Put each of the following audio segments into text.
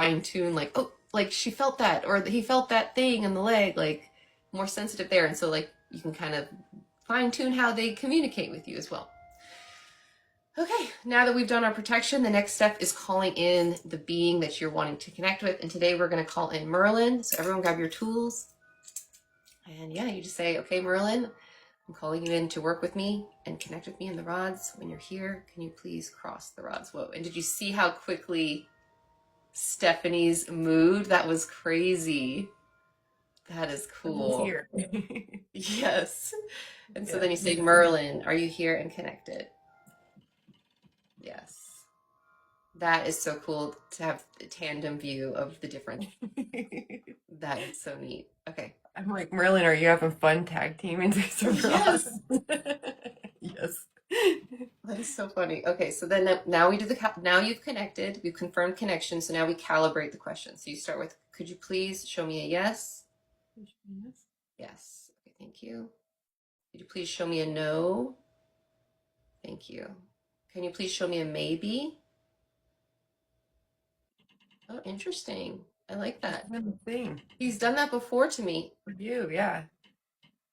fine tune, like, oh, like she felt that, or he felt that thing in the leg, like more sensitive there. And so like you can kind of fine tune how they communicate with you as well. Okay, now that we've done our protection, the next step is calling in the being that you're wanting to connect with. And today we're going to call in Merlin. So everyone grab your tools. And yeah, you just say, okay, Merlin, I'm calling you in to work with me and connect with me in the rods. When you're here, can you please cross the rods? Whoa, and did you see how quickly Stephanie's moved? That was crazy. That is cool. Here. Yes. And so Yeah. then you say, Merlin, are you here and connected? Yes. That is so cool to have a tandem view of the different. That is so neat. Okay. I'm like, Merlin, are you having fun tag teaming these rods? Yes. That is so funny. Okay, so then now we do now you've connected, we've confirmed connection, so now we calibrate the question. So you start with, could you please show me a yes? Yes. Yes. Okay, thank you. Could you please show me a no? Thank you. Can you please show me a maybe? Oh, interesting. I like that. Thing. He's done that before to me. For you, yeah.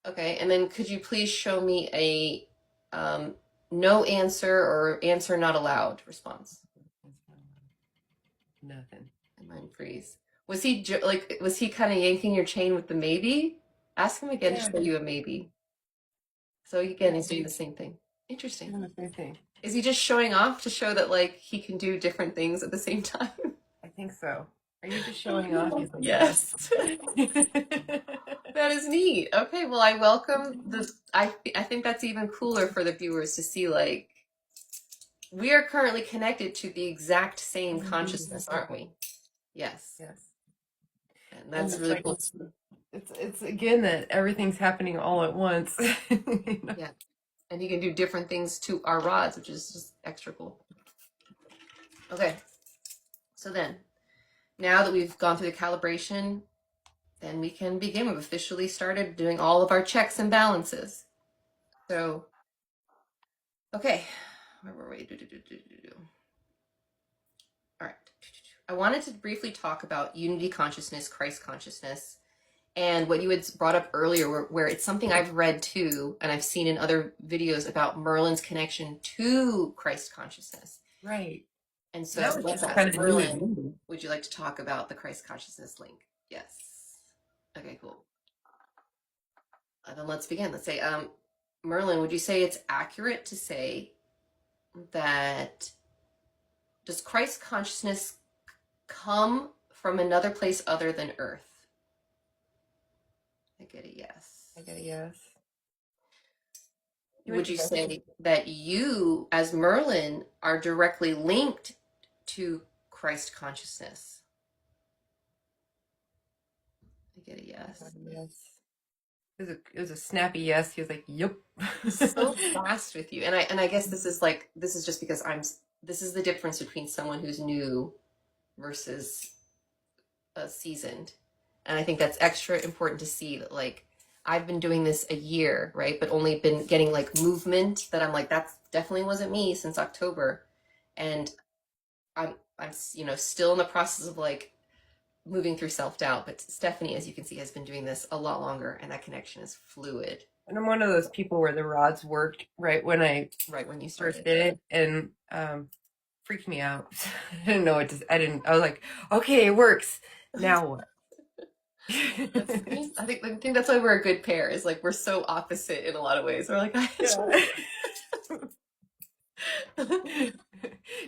Okay, and then could you please show me a no answer or answer not allowed response? Nothing. And mine freeze. Was he like, was he kind of yanking your chain with the maybe? Ask him again to show you a maybe. So again, he's doing the same thing. Interesting. Doing the same thing. Is he just showing off to show that like he can do different things at the same time? I think so. Are you just showing off? He's like, Yes. That is neat. Okay, well, I welcome the. I think that's even cooler for the viewers to see. Like, we are currently connected to the exact same consciousness, aren't we? Yes. Yes. And that's it's really like, cool. it's again that everything's happening all at once. You know? Yeah, and he can do different things to our rods, which is just extra cool. Okay, so then, now that we've gone through the calibration, then we can begin. We've officially started doing all of our checks and balances. So, okay, where were we? All right. I wanted to briefly talk about unity consciousness, Christ consciousness, and what you had brought up earlier, where it's something I've read too, and I've seen in other videos about Merlin's connection to Christ consciousness. Right. And so That was let's just ask kind of Merlin, would you like to talk about the Christ consciousness link? Yes. Okay, cool. Then let's begin. Let's say, Merlin, would you say it's accurate to say that does Christ consciousness come from another place other than Earth? I get a yes. I get a yes. Would you say that you, as Merlin, are directly linked to Christ consciousness? I get a yes. Yes. It was a snappy yes. He was like, "Yep." So fast with you, and I guess this is just because this is the difference between someone who's new versus seasoned, and I think that's extra important to see that like I've been doing this a year, right, but only been getting like movement that I'm like that definitely wasn't me since October, and I'm still in the process of like moving through self-doubt, but Stephanie, as you can see, has been doing this a lot longer, and that connection is fluid. And I'm one of those people where the rods worked right when you first did it, and freaked me out. I didn't know what to. I was like, okay, it works. Now what? I think that's why we're a good pair. Is like we're so opposite in a lot of ways. We're like,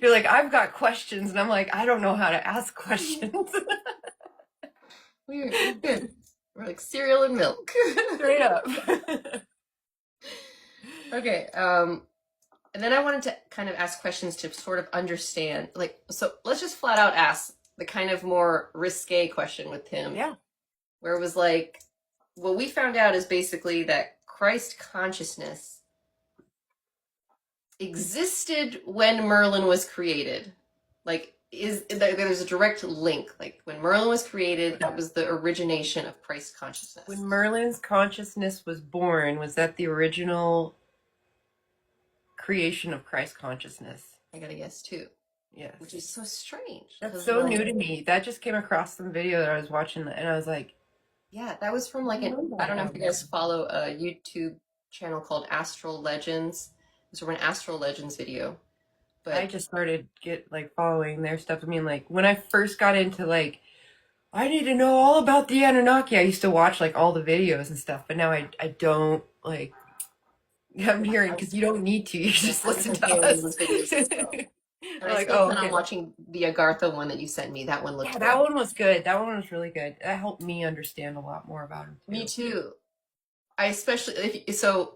You're like, I've got questions, and I'm like, I don't know how to ask questions. We're good. We're like cereal and milk. Straight up. Okay. And then I wanted to kind of ask questions to sort of understand, like, so let's just flat out ask the kind of more risque question with him. Yeah. Where it was like, what we found out is basically that Christ consciousness existed when Merlin was created. Like, there's a direct link. Like when Merlin was created, that was the origination of Christ consciousness. When Merlin's consciousness was born, was that the original creation of Christ consciousness? I gotta guess too. which Yes. is so strange That's because so like new to me. That just came across some video that I was watching, and I was like, yeah, that was from I like don't an know I that don't know if you guys one. follow a YouTube channel called Astral Legends. It was from an Astral Legends video, I but just started get like following their stuff. I mean, like when I first got into like I need to know all about the Anunnaki, I used to watch like all the videos and stuff, but now I don't like I'm hearing I, because you don't need to. You yeah, just I listen wasn't to following us. those videos as well. And I'm I like, still oh, plan on okay. watching the Agartha one that you sent me. That one Yeah, looked that good. one was good. That one was really good. That helped me understand a lot more about him Me too. too. I especially so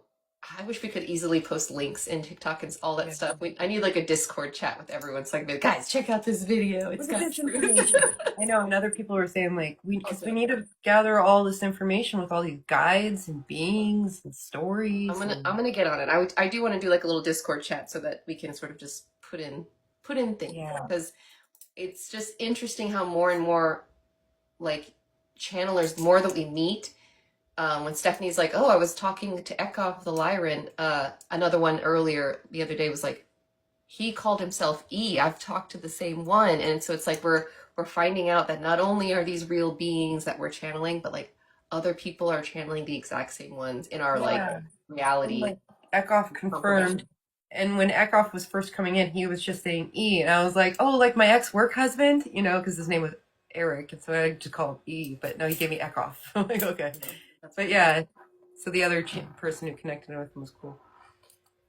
I wish we could easily post links in TikTok and all that Yeah. stuff. I need like a Discord chat with everyone so I can be like, guys, check out this video. It's Look at got this truth. information. I know, and other people were saying like because we Also, need to gather all this information with all these guides and beings and stories I'm and gonna get on it. I do want to do like a little Discord chat so that we can sort of just put in things yeah, because it's just interesting how more and more like channelers, the more that we meet. When Stephanie's like, "Oh, I was talking to Ekov the Lyran," another one earlier the other day was like, "He called himself E. I've talked to the same one," and so it's like we're finding out that not only are these real beings that we're channeling, but like other people are channeling the exact same ones in our like yeah. And reality like Eckhoff confirmation. confirmed, and when Eckhoff was first coming in, he was just saying E, and I was like, oh, like my ex work husband, because his name was Eric, and so I just call him E. But no, he gave me Eckhoff. I'm like, okay, Yeah, that's but funny. yeah. So the other person who connected with him was cool.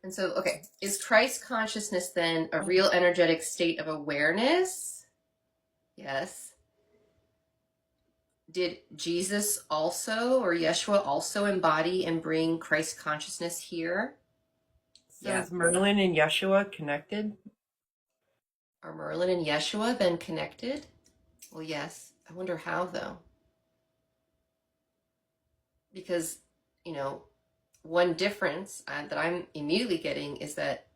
And so, okay, is Christ consciousness then a real energetic state of awareness? Yes. Did Jesus also, or Yeshua also embody and bring Christ consciousness here? So Yeah. is Merlin and Yeshua connected? Are Merlin and Yeshua then connected? Well, yes. I wonder how, though. Because, you know, one difference that I'm immediately getting is that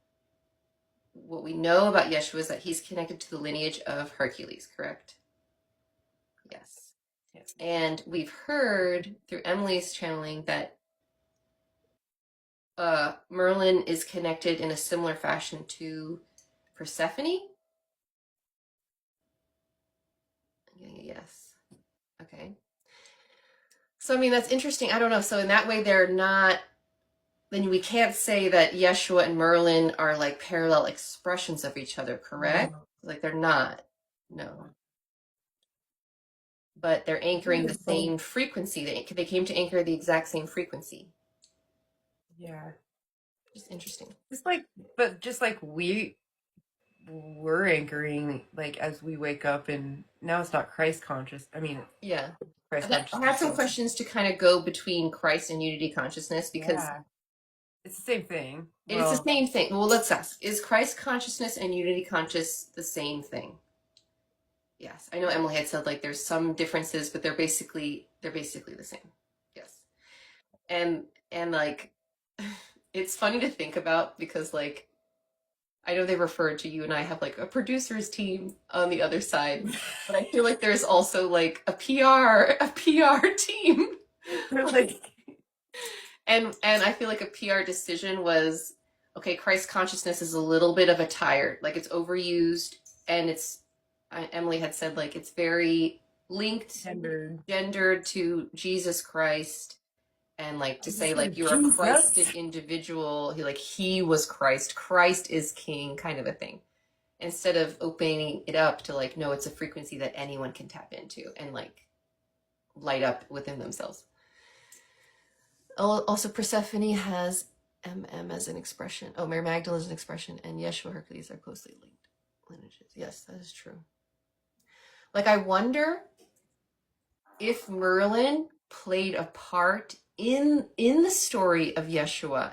what we know about Yeshua is that he's connected to the lineage of Hercules, correct? Yes. Yes. And we've heard through Emily's channeling that Merlin is connected in a similar fashion to Persephone. I'm getting a yes. Okay. So, I mean, that's interesting. I don't know. So, in that way, they're not, then we can't say that Yeshua and Merlin are like parallel expressions of each other, correct? No. Like, they're not. No. But they're anchoring the same frequency. They came to anchor the exact same frequency. Yeah. Just interesting. Just like, but just like we're anchoring like as we wake up, and now it's not Christ conscious. I mean, Yeah. Christ I had consciousness. some questions to kind of go between Christ and unity consciousness because Yeah, it's the same thing. it is the Well, same thing. Well, let's ask, is Christ consciousness and unity conscious the same thing? Yes. I know Emily had said like there's some differences, but they're basically the same. Yes. And like it's funny to think about because like I know they referred to you and I have like a producers team on the other side, but I feel like there's also like a PR team. like, And I feel like a PR decision was okay, Christ consciousness is a little bit of a tired, like it's overused and Emily had said like it's very linked, gendered. gendered to Jesus Christ and like I to just say like said you're a Christed Jesus. individual, he was Christ, Christ is king kind of a thing. Instead of opening it up to like no, it's a frequency that anyone can tap into and like light up within themselves. Also, Persephone has MM as an expression. Oh, Mary Magdalene is an expression, and Yeshua Hercules are closely linked lineages. Yes, that is true. Like, I wonder if Merlin played a part in the story of Yeshua.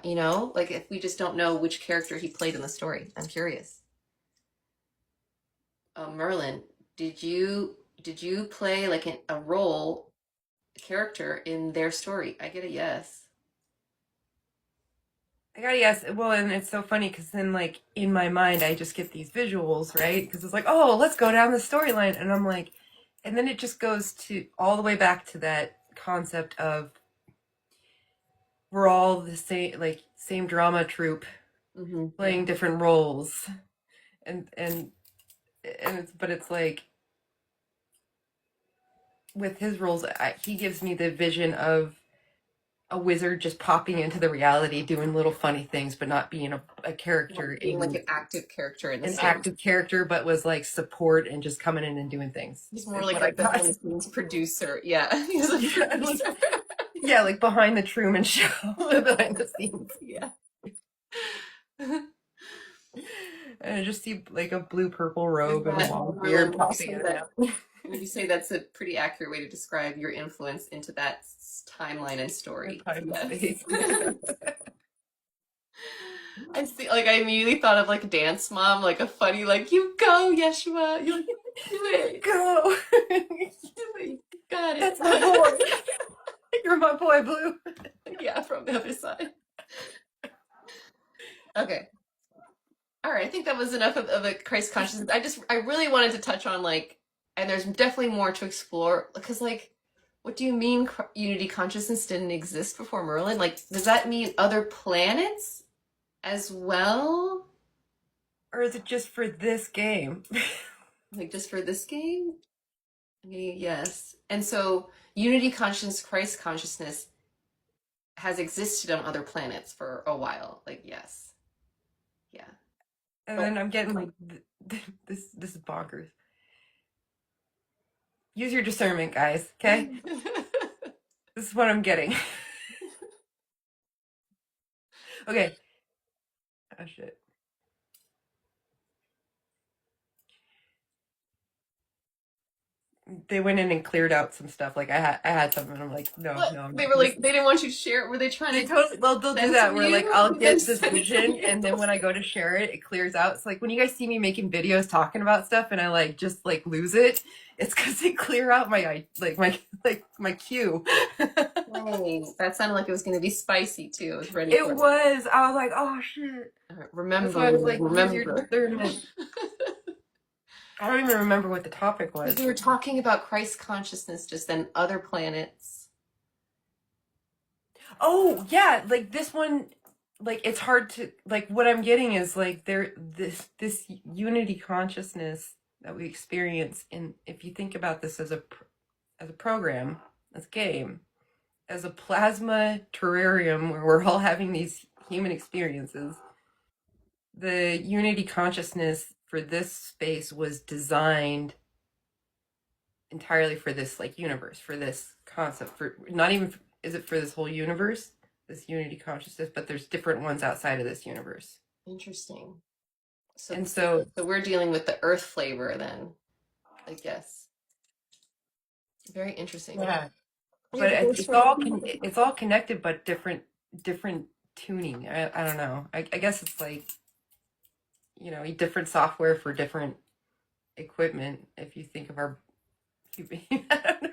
Like if we just don't know which character he played in the story. I'm curious. Merlin, did you play like a role, a character in their story? I get a yes. I gotta guess. Well, and it's so funny because then, like, in my mind, I just get these visuals, right? Because it's like, oh, let's go down the storyline. And I'm like, and then it just goes to all the way back to that concept of we're all the same, like, same drama troupe Mm-hmm. playing different roles. And and it's like with his roles, he gives me the vision of a wizard just popping into the reality, doing little funny things, but not being a character Being like in an active character in the an story. active character, but was like support and just coming in and doing things. He's more Is like what I a behind got. the scenes producer. Yeah, he's a Yeah, producer. yeah, like behind the Truman Show, behind the scenes. Yeah. And I just see like a blue purple Is robe and a that long Merlin? beard popping in and out. Would you say that's a pretty accurate way to describe your influence into that timeline and The story? time and Yes. space. I see. Like I immediately thought of like Dance Mom, like a funny, like you go, Yeshua, you do it, Go. do it, you got it. That's my boy. You're my boy, Blue. Yeah, from the other side. Okay. All right. I think that was enough of a Christ consciousness. I really wanted to touch on like, and there's definitely more to explore because like, what do you mean unity consciousness didn't exist before Merlin? Like, does that mean other planets as well? Or is it just for this game? Like just for this game? I mean, yes. And so unity consciousness, Christ consciousness has existed on other planets for a while. Like, yes. Yeah. And But then I'm getting like this is bonkers. Use your discernment, guys. Okay, this is what I'm getting. Okay. Oh shit. They went in and cleared out some stuff. Like I had some, and I'm like, no, what? no, I'm They not. were like, they didn't want you to share it. Were they trying They to totally, well, they'll do censor that where like you? I'll Then get this censor vision, you? and then when I go to share it, it clears out. It's like when you guys see me making videos talking about stuff, and I like just like lose it. It's because they clear out my cue. Dang, that sounded like it was going to be spicy too. I was ready It for it. was. I was like, oh shit. All right, That's why I remember, was like, use your remember. discernment. I don't even remember what the topic Because was. we were talking about Christ consciousness, just then other planets. Oh yeah, like this one, like it's hard to like. What I'm getting is like this unity consciousness that we experience, and if you think about this as a program, as a game, as a plasma terrarium where we're all having these human experiences, the unity consciousness for this space was designed entirely for this like universe, for this concept, for not even is it for this whole universe, this unity consciousness, but there's different ones outside of this universe. Interesting. So, And so so we're dealing with the Earth flavor then, I guess. Very interesting. yeah, Yeah, but the ghost it's all connected, but different tuning. I don't know. I guess it's like different software for different equipment. If you think of our, I don't know.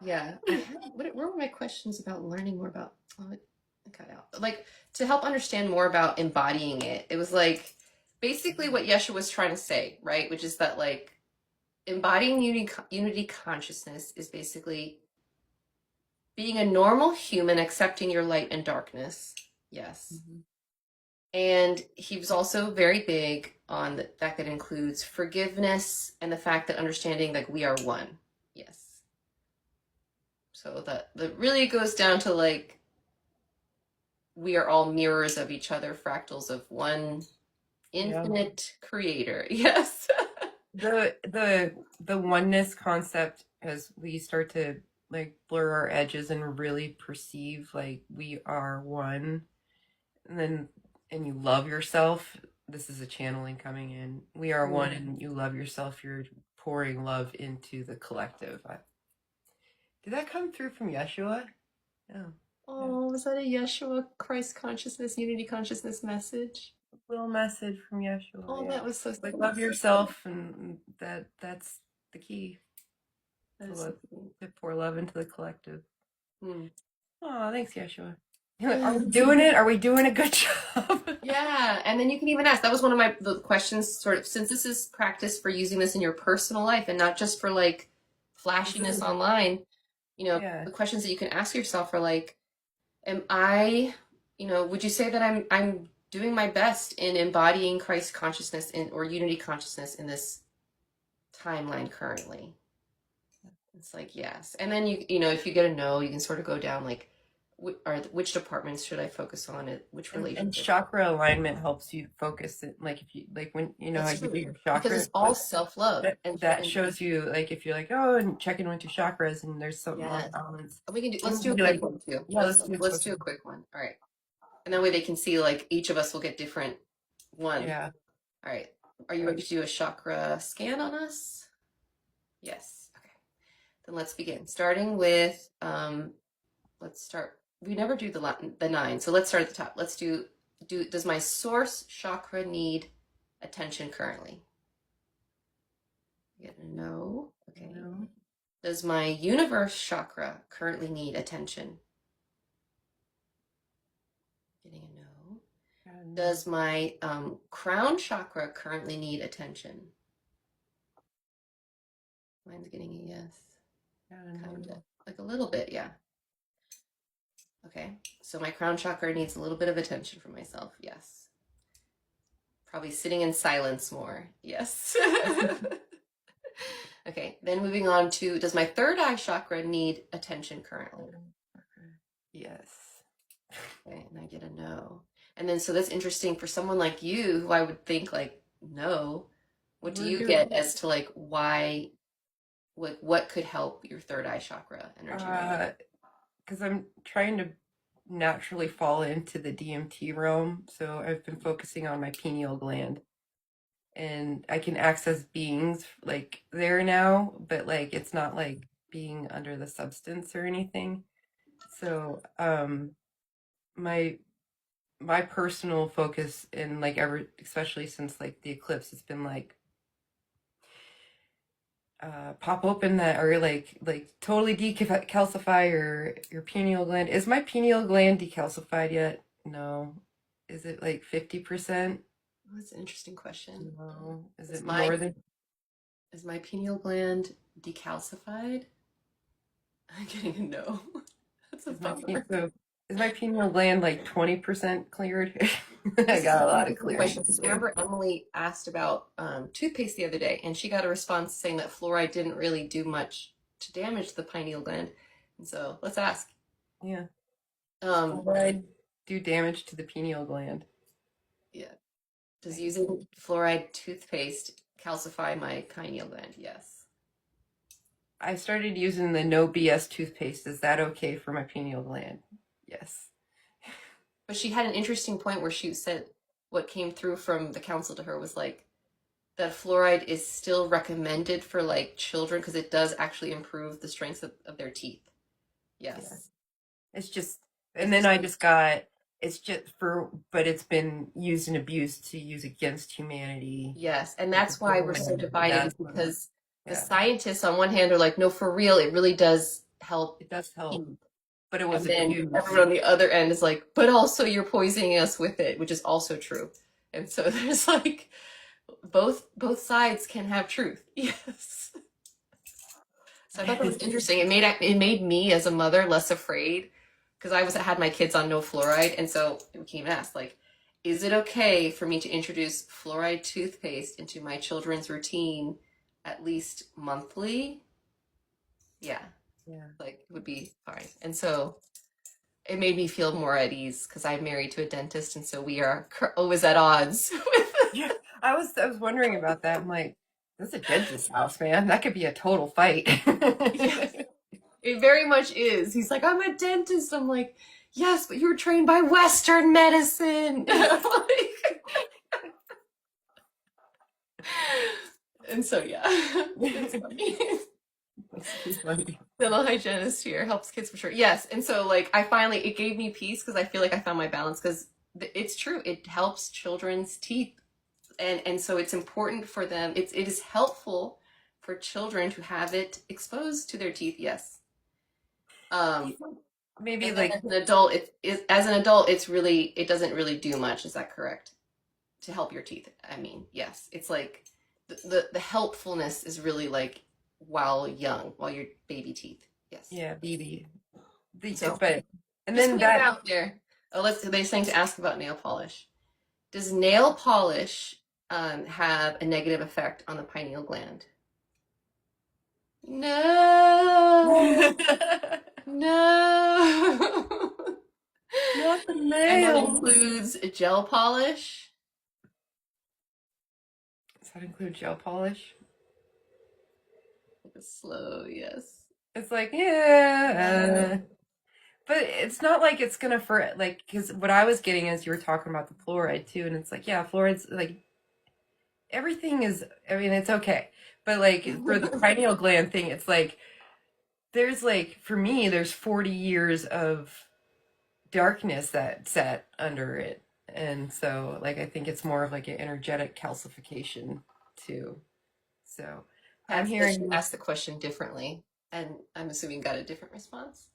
Yeah. What were my questions about learning more about? Oh, it cut out. Like to help understand more about embodying it. It was like basically what Yesha was trying to say, right? Which is that like embodying unity consciousness is basically being a normal human, accepting your light and darkness. Yes. Mm-hmm. And he was also very big on the fact that it includes forgiveness and the fact that understanding like we are one. Yes. So that really goes down to like we are all mirrors of each other, fractals of one infinite creator. Yes. The oneness concept as we start to like blur our edges and really perceive like we are one, and you love yourself. This is a channeling coming in. We are one, and you love yourself. You're pouring love into the collective. Did that come through from Yeshua? No. Oh, was that a Yeshua Christ consciousness, unity consciousness message? A little message from Yeshua. Oh, yeah. that was so like love yourself, and that's the key. To pour love into the collective. Hmm. Oh, thanks, Yeshua. Are we doing it? Are we doing a good job? Yeah, and then you can even ask. That was one of the questions, sort of, since this is practice for using this in your personal life and not just for like flashiness online. Yeah. The questions that you can ask yourself are like, am I, would you say that I'm doing my best in embodying Christ consciousness or unity consciousness in this timeline currently? It's like yes. And then you know, if you get a no, you can sort of go down like which departments should I focus on it, which And relationship. chakra alignment helps you focus it. Like if you like when you know how That's you do true your because chakra, it's all self-love that and shows you like if you're like, oh, and check in with your chakras and there's something off yes. balance. We can do And let's you do can a be like, quick one too. yeah, let's do a Let's quick do a one. quick one. All right. And that way they can see like each of us will get different one. Yeah. All right. Are you ready to do a chakra scan on us? Yes. Okay. Then let's begin. Starting with let's start. We never do the nine, so let's start at the top. Let's do does my source chakra need attention currently? Get a no. Okay. No. Does my universe chakra currently need attention? Getting a no. No. Does my crown chakra currently need attention? Mine's getting a yes. Kind of. Like a little bit, yeah. Okay. So my crown chakra needs a little bit of attention from myself. Yes. Probably sitting in silence more. Yes. Okay. Then moving on to does my third eye chakra need attention currently? Yes. Okay. And I get a no. And then so that's interesting for someone like you who I would think like no. What do you get as to like why what could help your third eye chakra energy right now? Because I'm trying to naturally fall into the DMT realm, so I've been focusing on my pineal gland, and I can access beings like there now, but like it's not like being under the substance or anything. So, my my personal focus in like ever, especially since like the eclipse, has been like pop open that or like totally decalcify your pineal gland. Is my pineal gland decalcified yet? No. Is it like 50%? Oh, that's an interesting question. No. Is Is it my more than is my pineal gland decalcified? I'm getting a no. That's a is my bummer. so is my pineal gland like 20% cleared? I This is got a an lot of interesting clearing question to because do. remember Emily asked about toothpaste the other day, and she got a response saying that fluoride didn't really do much to damage the pineal gland. And so let's ask. Yeah. Um, Fluoride do damage to the pineal gland. yeah, does using fluoride toothpaste calcify my pineal gland? Yes. I started using the no BS toothpaste. Is that okay for my pineal gland? Yes. But she had an interesting point where she said what came through from the council to her was like that fluoride is still recommended for like children because it does actually improve the strength of their teeth. Yeah. Yes. It's just, It's and then just I just got, it's just for, but it's been used and abused to use against humanity. yes, and Like that's why we're so divided is that's because the yeah, scientists on one hand are like, no, for real, it really does help it does help, teeth. but it was And then abused. everyone on the other end is like, but also you're poisoning us with it, which is also true. And so there's like both sides can have truth. Yes. So I thought that was interesting. It made me as a mother less afraid because I had my kids on no fluoride, and so we came and asked like, is it okay for me to introduce fluoride toothpaste into my children's routine at least monthly? Yeah, Yeah. like it would be fine. And so it made me feel more at ease because I'm married to a dentist, and so we are always at odds with. Yeah. I was wondering about that. I'm like, this is a dentist's house, man. That could be a total fight. Yes, it very much is. He's like, I'm a dentist. I'm like, yes, but you were trained by Western medicine. And so, yeah, it's funny. That's funny. Dental hygienist here helps kids for sure. Yes. And so, like, it gave me peace because I feel like I found my balance because it's true. It helps children's teeth. And so it's important for them. It is helpful for children to have it exposed to their teeth. Yes. Um, Maybe And then like as an adult, it doesn't really do much. Is that correct? To help your teeth. I mean, yes. It's like the helpfulness is really like while young, while you're baby teeth. Yes. yeah, BB. So But and just then putting it that out there. Oh, they're saying to ask about nail polish. Does nail polish have a negative effect on the pineal gland? No. No. Not the And that nail. includes gel polish. Does that include gel polish? Like a slow, yes. It's like, yeah. But it's not like it's gonna for like because what I was getting is you were talking about the fluoride too, and it's like yeah, fluoride's like everything is. I mean, it's okay, but like for the pineal gland thing, it's like there's like for me, there's 40 years of darkness that sat under it, and so like I think it's more of like an energetic calcification too. So I'm hearing, Ask the question differently, and I'm assuming got a different response.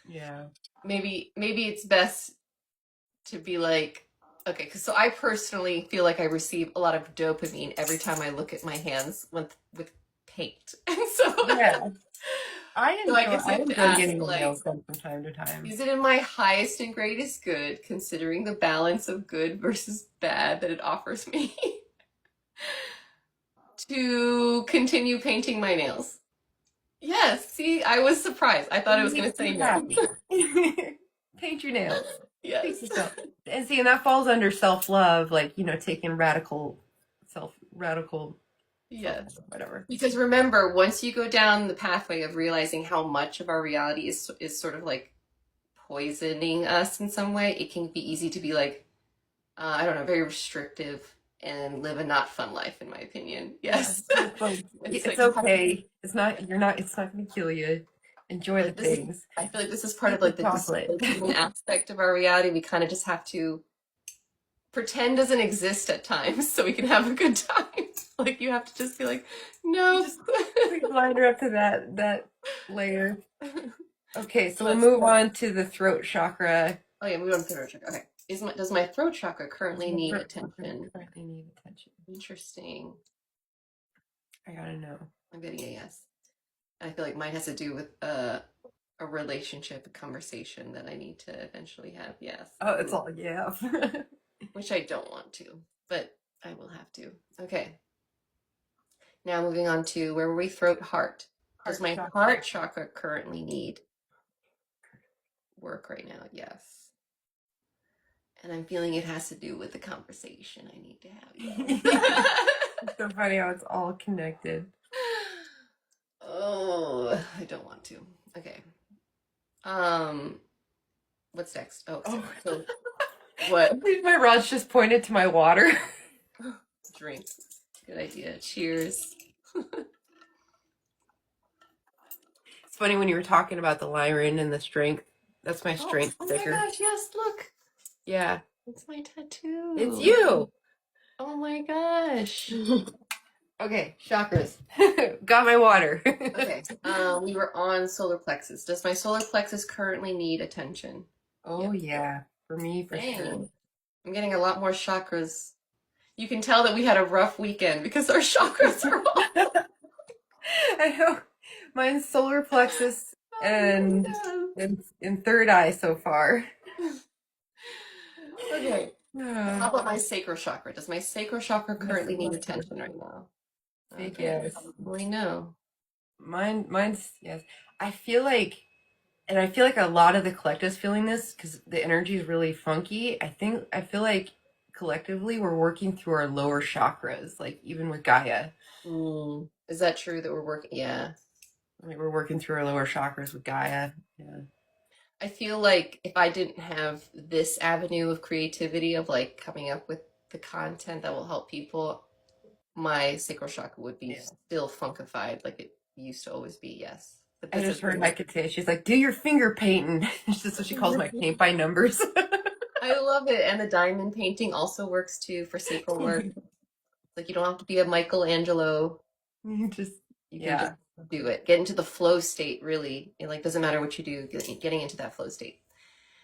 yeah, Maybe it's best to be like, okay, because so I personally feel like I receive a lot of dopamine every time I look at my hands with paint, and so yeah. so I guess you I have to enjoy ask getting the like, nails done from time to time. is it in my highest and greatest good, considering the balance of good versus bad that it offers me, to continue painting my nails? Yes, see, I was surprised. I thought it was going to say no. Happy. Paint your nails. Paint Yes. yourself. And see, and that falls under self-love, like, you know, taking radical self, Yes. whatever. Because remember, once you go down the pathway of realizing how much of our reality is sort of like poisoning us in some way, it can be easy to be like, I don't know, very restrictive and live a not fun life, in my opinion. Yes. Yeah. It's okay. It's not gonna kill you. Enjoy the things. I feel like this is part Eat of the like the chocolate. dystopian aspect of our reality. We kind of just have to pretend doesn't exist at times so we can have a good time. Like you have to just be like, no. Just line her up to that layer. Okay, so we'll move on to the throat chakra. Oh yeah, we don't throat chakra. Okay. Does my throat chakra currently need attention? Currently need attention. Interesting. I gotta know. I'm getting a yes. I feel like mine has to do with a relationship, a conversation that I need to eventually have. Yes. Oh, it's all yeah. Which I don't want to, but I will have to. Okay. Now moving on to where were we? Throat, heart. Does my heart chakra currently need work right now? Yes. And I'm feeling it has to do with the conversation I need to have. Yes. It's so funny how it's all connected. Oh, I don't want to. Okay. What's next? Oh, so what? My rods just pointed to my water. Drink. Good idea. Cheers. It's funny when you were talking about the Lyran and the strength. That's my strength sticker. Oh my gosh, yes, look. Yeah. It's my tattoo. It's you. Oh my gosh. Okay, chakras. Got my water. Okay. We were on solar plexus. Does my solar plexus currently need attention? Oh yeah. For me, for sure. I'm getting a lot more chakras. You can tell that we had a rough weekend because our chakras are all. I know. Mine's solar plexus and in third eye so far. Okay. How about my sacral chakra? Does my sacral chakra currently need attention right now? Big yes. Probably no. Mine's yes. I feel like a lot of the collective's feeling this because the energy is really funky. I feel like collectively we're working through our lower chakras, like even with Gaia. Is that true that we're working? Yeah. Like we're working through our lower chakras with Gaia. Yeah. I feel like if I didn't have this avenue of creativity of like coming up with the content that will help people, my sacral chakra would be still funkified like it used to always be. Yes. But I just heard Hecate. She's like, do your finger painting. That's what she calls my paint by numbers. I love it. And the diamond painting also works too for sacral work. Like you don't have to be a Michelangelo. You can just do it. Get into the flow state, really. It like doesn't matter what you do, getting into that flow state.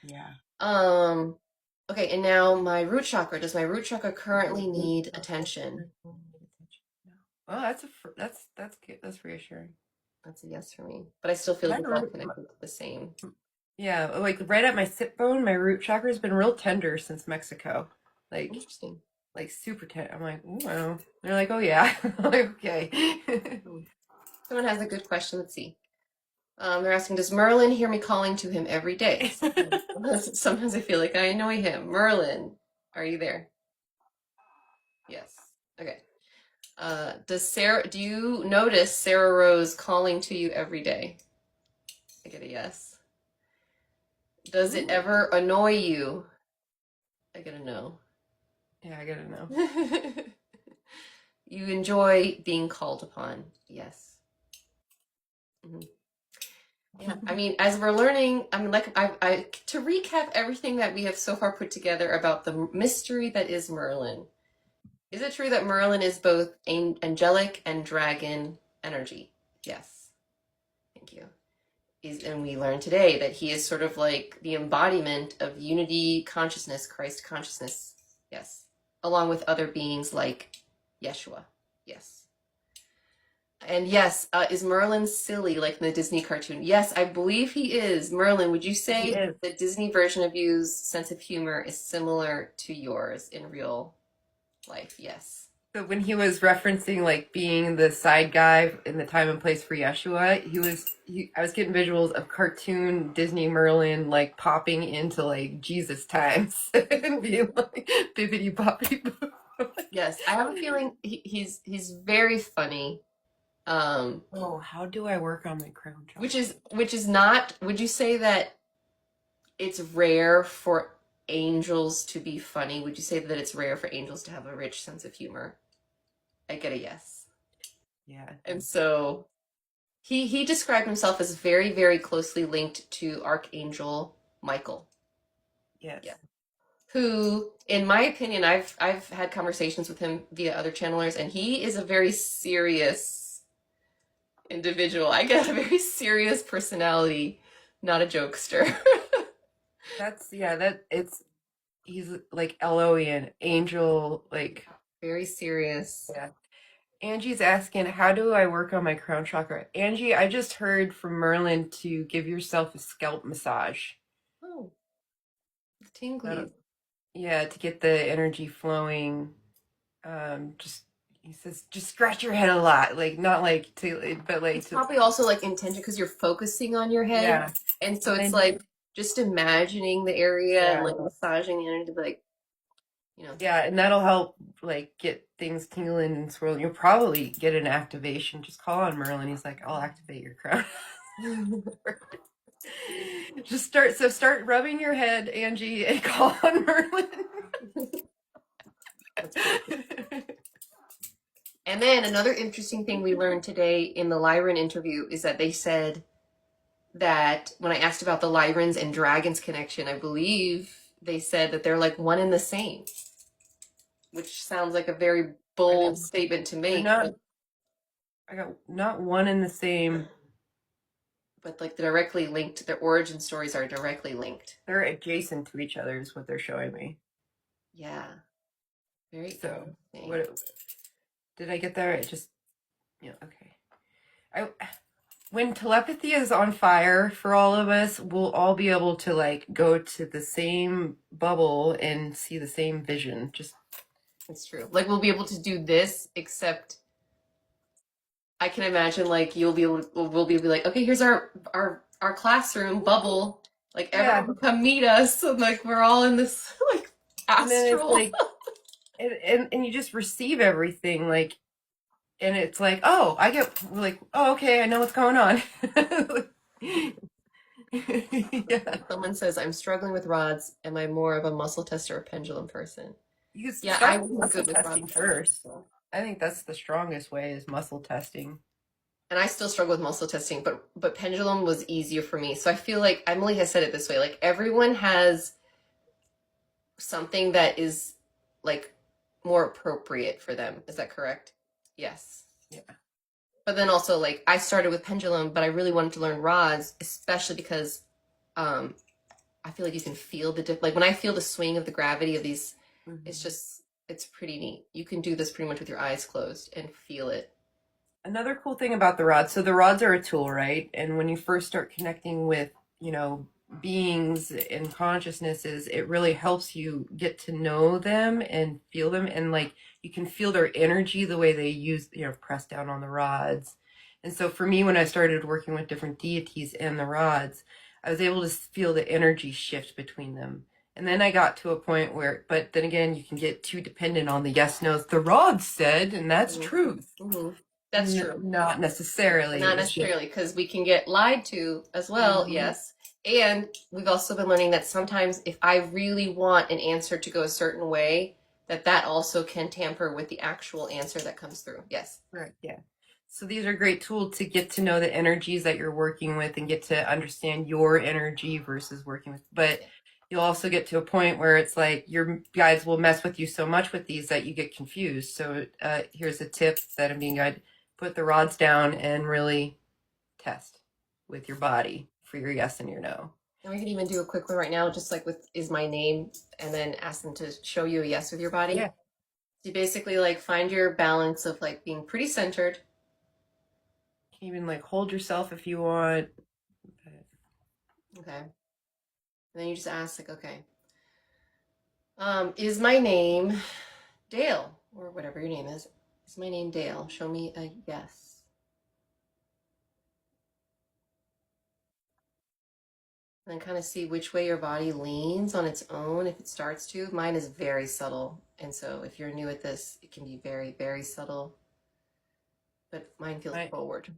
Yeah. Okay, and now my root chakra. Does my root chakra currently need attention? Oh, that's good. That's reassuring. That's a yes for me. But I still feel like it's all connected to the same. Yeah, like right at my sit bone, my root chakra has been real tender since Mexico. Like interesting. Like super tender. I'm like, wow. They're like, oh yeah. I'm like, okay. Someone has a good question. Let's see. They're asking, does Merlin hear me calling to him every day? Sometimes I feel like I annoy him. Merlin, are you there? Yes. Okay. Do you notice Sarah Rose calling to you every day? I get a yes. Does it ever annoy you? I get a no. Yeah, I gotta know. You enjoy being called upon. Yes. Mhm. Yeah, I mean, as we're learning, I mean, like, to recap everything that we have so far put together about the mystery that is Merlin. Is it true that Merlin is both angelic and dragon energy? Yes. Thank you. And we learned today that he is sort of like the embodiment of unity consciousness, Christ consciousness. Yes. Along with other beings like Yeshua. Yes. And yes, is Merlin silly like in the Disney cartoon? Yes, I believe he is. Merlin, would you He say is. the Disney version of you's sense of humor is similar to yours in real life? Yes. So when he was referencing like being the side guy in the time and place for Yeshua, I was getting visuals of cartoon Disney Merlin like popping into like Jesus times and being like bibbity boppity boo. Yes, I have a feeling he's very funny. Oh, how do I work on my crown chakra? Which is not, would you say that it's rare for angels to be funny? Would you say that it's rare for angels to have a rich sense of humor? I get a yes. Yeah. And so he described himself as very, very closely linked to Archangel Michael. Yes. Yeah. Who, in my opinion, I've had conversations with him via other channelers, and he is a very serious individual. I get a very serious personality, not a jokester. He's like Elohim, angel, like Very serious. yeah. Angie's asking, how do I work on my crown chakra? Angie, I just heard from Merlin to give yourself a scalp massage. Oh, That'll- tingly. yeah, to get the energy flowing. Just he says, just scratch your head a lot, like not like to, but like It's to, probably also like intention because you're focusing on your head. yeah, And so and it's then like just imagining the area and yeah, like massaging the energy, like, you know. yeah, and that'll help like get things tingling and swirling. You'll probably get an activation. Just call on Merlin. He's like, I'll activate your crown. Start rubbing your head, Angie, and call on Merlin. That's cool. And then another interesting thing we learned today in the Lyran interview is that they said that when I asked about the Lyrans and dragons connection, I believe they said that they're like one and the same, which sounds like a very bold statement to They're make, not. I got not one in the same. but like directly linked, their origin stories are directly linked. They're adjacent to each other, is what they're showing me. Yeah, very So interesting. what did I get there? It just okay. I when telepathy is on fire for all of us, we'll all be able to like go to the same bubble and see the same vision. Just It's true. Like we'll be able to do this, except I can imagine like we'll be able to be like, okay, here's our classroom bubble. Like yeah, everyone come meet us. And, like we're all in this like and then it's astral. like and you just receive everything like and it's like oh I get like oh okay I know what's going on. Yeah. Someone says, I'm struggling with rods. Am I more of a muscle tester or pendulum person? You could Yeah, start I with wasn't muscle good with testing rods. first. I think that's the strongest way is muscle testing. And I still struggle with muscle testing, but pendulum was easier for me. So I feel like Emily has said it this way, like everyone has something that is like more appropriate for them. Is that correct? Yes. Yeah. But then also like I started with pendulum, but I really wanted to learn rods, especially because um I feel like you can feel like when I feel the swing of the gravity of these, it's pretty neat. You can do this pretty much with your eyes closed and feel it. Another cool thing about the rods, so the rods are a tool, right? And when you first start connecting with, beings and consciousnesses, it really helps you get to know them and feel them. And like you can feel their energy, the way they use, press down on the rods. And so for me, when I started working with different deities and the rods, I was able to feel the energy shift between them. And then I got to a point where, but then again, you can get too dependent on the yes, no's. The rods said, and that's Mhm. truth. Mhm. That's true. Not necessarily. Not It's just, necessarily, because we can get lied to as well, Mhm. yes. And we've also been learning that sometimes if I really want an answer to go a certain way, that also can tamper with the actual answer that comes through. Yes. Right. Yeah. So these are great tools to get to know the energies that you're working with and get to understand your energy versus working with. But you'll also get to a point where it's like your guides will mess with you so much with these that you get confused. So here's a tip that I'm being guided: put the rods down and really test with your body for your yes and your no. And we can even do a quick one right now, just like with is my name, and then ask them to show you a yes with your body. Yeah. You basically like find your balance of like being pretty centered. You can even like hold yourself if you want. Okay. And then you just ask like, okay, is my name Dale or whatever your name is? Is my name Dale? Show me a yes. And then kind of see which way your body leans on its own if it starts to. Mine is very subtle. And so if you're new at this, it can be very, very subtle. But mine feels I, forward.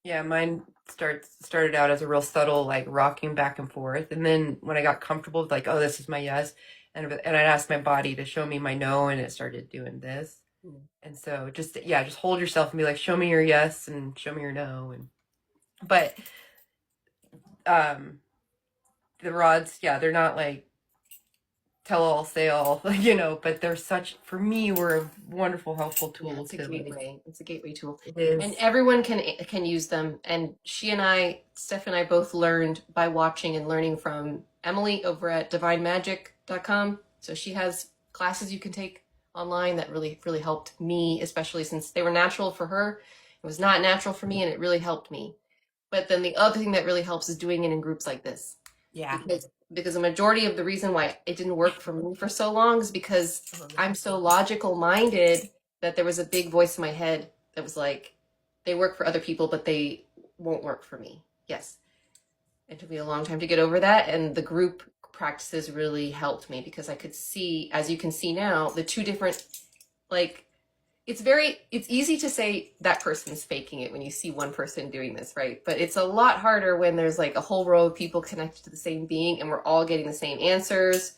Yeah, mine started out as a real subtle like rocking back and forth, and then when I got comfortable with like, oh, this is my yes, and I'd ask my body to show me my no, and it started doing this, Mm. and so just hold yourself and be like, show me your yes and show me your no, and but um the rods, yeah, they're not like tell all say all, but they're such for me were a wonderful helpful Yeah, tool it's a to like gateway. It's a gateway tool. it And is. everyone can use them. And Steph and I both learned by watching and learning from Emily over at divinemagic.com. So she has classes you can take online that really, really helped me, especially since they were natural for her. It was not natural for me, and it really helped me. But then the other thing that really helps is doing it in groups like this. Yeah. Because the majority of the reason why it didn't work for me for so long is because I'm so logical minded that there was a big voice in my head that was like, they work for other people, but they won't work for me. Yes. It took me a long time to get over that. And the group practices really helped me because I could see, as you can see now, the two different, like, it's easy to say that person's faking it when you see one person doing this, right? But it's a lot harder when there's like a whole row of people connected to the same being and we're all getting the same answers.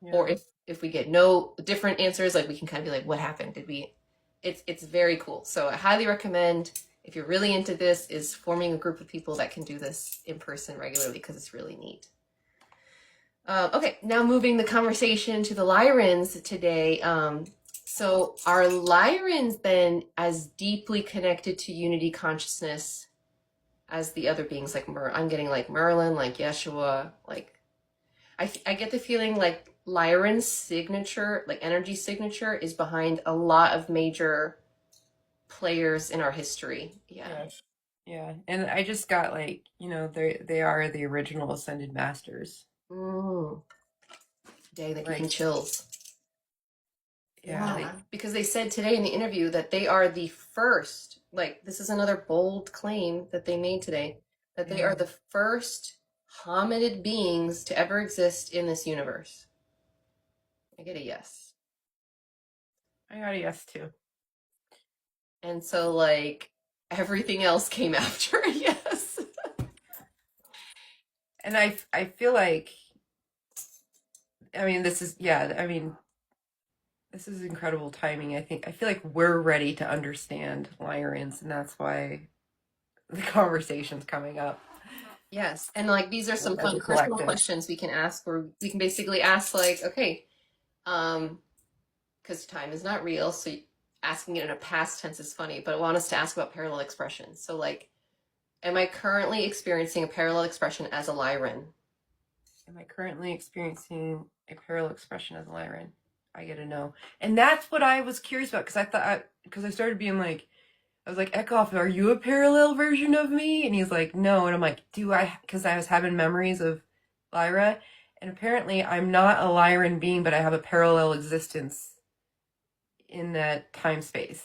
Or Yeah. if we get no different answers, like we can kind of be like, what happened? Did we it's very cool. So I highly recommend, if you're really into this, is forming a group of people that can do this in person regularly because it's really neat. Okay, now moving the conversation to the Lyrans today. So are Lyrans then as deeply connected to unity consciousness as the other beings? Like I'm getting like Merlin, like Yeshua, like I get the feeling like Lyran's signature, like energy signature, is behind a lot of major players in our history. Yeah. Yes. Yeah. And I just got like, they are the original Ascended Masters. Mm, dang, that gives Like, me chills. yeah, Yeah, because they said today in the interview that they are the first, like, this is another bold claim that they made today, that they are yeah, the first hominid beings to ever exist in this universe. I get a yes. I got a yes too. And so, like, everything else came after a yes. And I feel like, I mean, this is incredible timing. I feel like we're ready to understand Lyrans, and that's why the conversation's coming up Yes, and like these are some as a fun personal collective. questions we can ask, where we can basically ask like, okay, um, because time is not real, so asking it in a past tense is funny, but I want us to ask about parallel expression. So like, am I currently experiencing a parallel expression as a Lyran? Am I currently experiencing a parallel expression as a Lyran? I get a no. And that's what I was curious about because I started being like, I was like, Eckhoff, are you a parallel version of me? And he's like, no. And I'm like, do I? Because I was having memories of Lyra. And apparently I'm not a Lyran being, but I have a parallel existence in that time space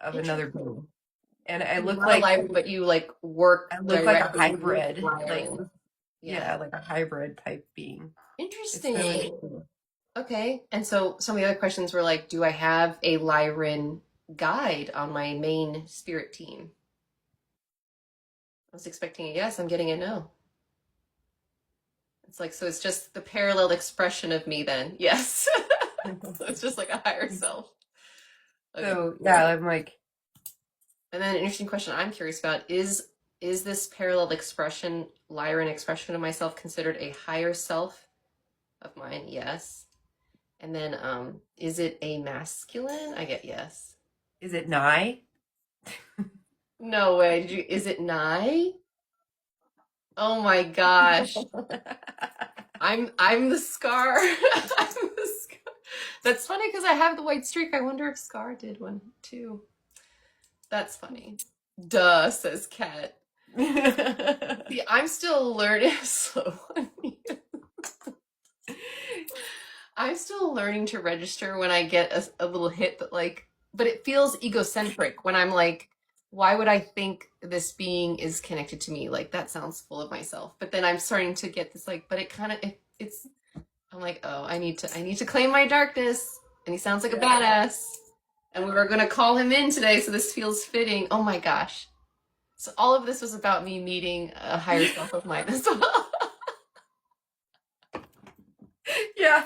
of another Interesting. being. and I You're look not a like Lyran, but you like work a directly with hybrid, like Lyran. yeah, Yeah. like a hybrid type being. It's really Interesting. cool. Okay. And so some of the other questions were like, do I have a Lyran guide on my main spirit team? I was expecting a yes. I'm getting a no. It's like, so it's just the parallel expression of me then. Yes. So it's just like a higher self. Okay, So yeah, cool. I'm like, And then an interesting question I'm curious about is this parallel expression, Lyran expression of myself considered a higher self of mine? Yes. And then is it a masculine? I get yes. is it Nye? No way. Is it Nye? Oh my gosh. I'm the Scar. I'm the Scar. That's funny because I have the white streak. I wonder if Scar did one too. That's funny. Duh, says Kat. See, I'm still learning. So funny. I'm still learning to register when I get a little hit that like, but it feels egocentric when I'm like, why would I think this being is connected to me? Like that sounds full of myself. But then I'm starting to get this like, but it kind of it's. I'm like, oh, I need to claim my darkness. And he sounds like a badass. And we were gonna call him in today, so this feels fitting. Oh my gosh. So all of this was about me meeting a higher self of mine as well. Yeah.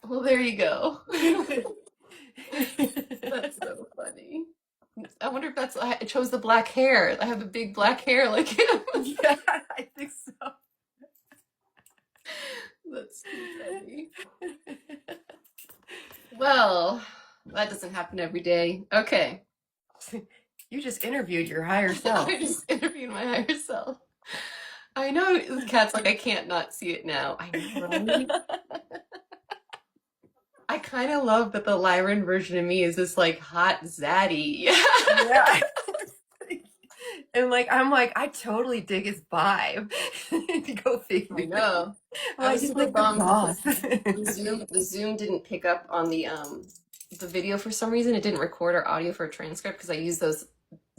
Well, there you go. That's so funny. I wonder if that's I chose the black hair. I have the big black hair like him. Yeah, I think so. That's too funny. Well, that doesn't happen every day. Okay. You just interviewed your higher self. I just interviewed my higher self. I know the cat's like I can't not see it now. I know, right? I kind of love that the Lyran version of me is this like hot zaddy. Yeah. And like I'm like, I totally dig his vibe. Go figure. I know. I'm I like, was he's super like the bummed boss. because the Zoom didn't pick up on the video for some reason. It didn't record our audio for a transcript because I use those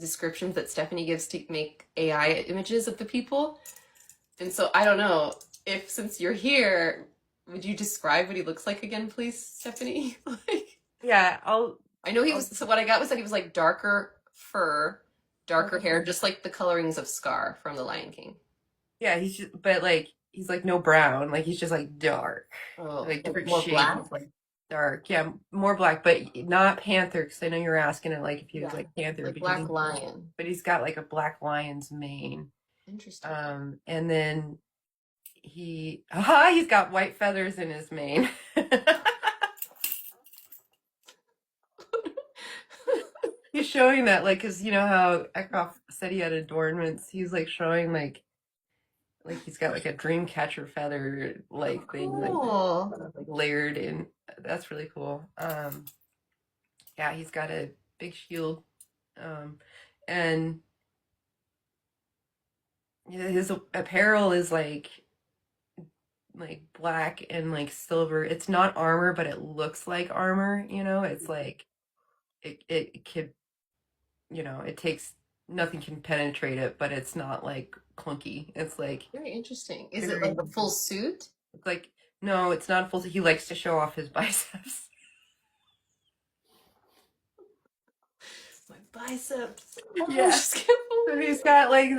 descriptions that Stephanie gives to make AI images of the people. And so I don't know if since you're here, would you describe what he looks like again, please, Stephanie? Like, Yeah, I know he was. So what I got was that he was like darker fur, darker hair, just like the colorings of Scar from The Lion King. yeah, he's just, but like he's like no brown, like he's just like dark, Oh, like different more shades, black. like dark, yeah, more black, but not panther. Because I know you were asking it like if he was Yeah, like panther, like because black lion. but he's got like a black lion's mane, Interesting. and then he's got white feathers in his mane. He's showing that, like, because you know how Eckhoff said he had adornments. He's like showing like he's got like a dream catcher feather like thing like layered in. That's really cool. Yeah, he's got a big shield, and his apparel is like black and like silver. It's not armor, but it looks like armor. You know, it's like it could, you know, it takes nothing can penetrate it, but it's not like clunky. It's like Very interesting. Is it like a full suit? it's like no, it's not full. He likes to show off his biceps. My biceps. Yeah. Just can't So believe he's it. got like,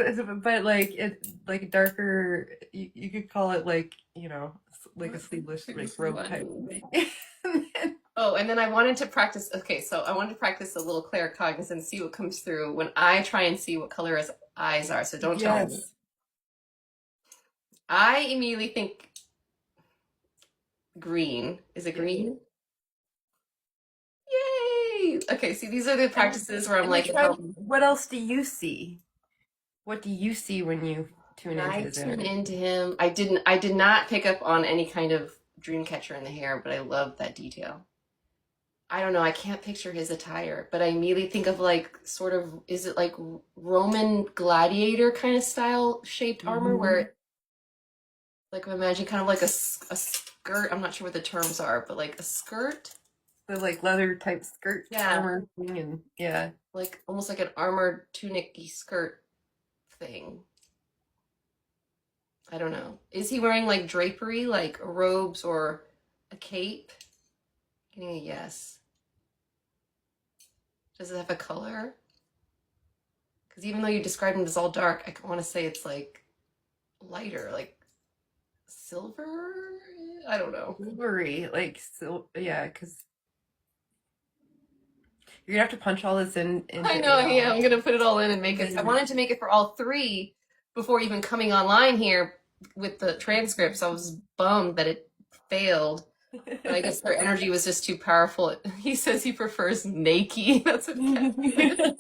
but like it like darker. You could call it like, you know, like a sleeveless like robe type thing. Oh, and then I wanted to practice. Okay, so I wanted to practice a little claircognizance and see what comes through when I try and see what color his eyes are. So don't tell me. I immediately think green. Is it green? Yay! Okay, see, these are the practices where I'm like, what else do you see? What do you see when you tune into his tune energy? into him. I did not pick up on any kind of dream catcher in the hair, but I love that detail. I don't know, I can't picture his attire, but I immediately think of like sort of, is it like Roman gladiator kind of style shaped armor where like imagine kind of like a skirt. I'm not sure what the terms are, but like a skirt The like leather type skirt Yeah, armor thing, and yeah. like almost like an armored tunic-y skirt thing. I don't know. Is he wearing like drapery, like robes or a cape? Getting a yes. Does it have a color? Because even though you described him as all dark, I want to say it's like lighter, like silver. I don't know. Silvery, like so yeah, because you're gonna have to punch all this in I into know. Yeah, AI. I'm gonna put it all in and make it. I Then wanted to make it for all three before even coming online here with the transcripts. I was bummed that it failed. But I guess their energy was just too powerful. He says he prefers Nakey. That's what Kat said.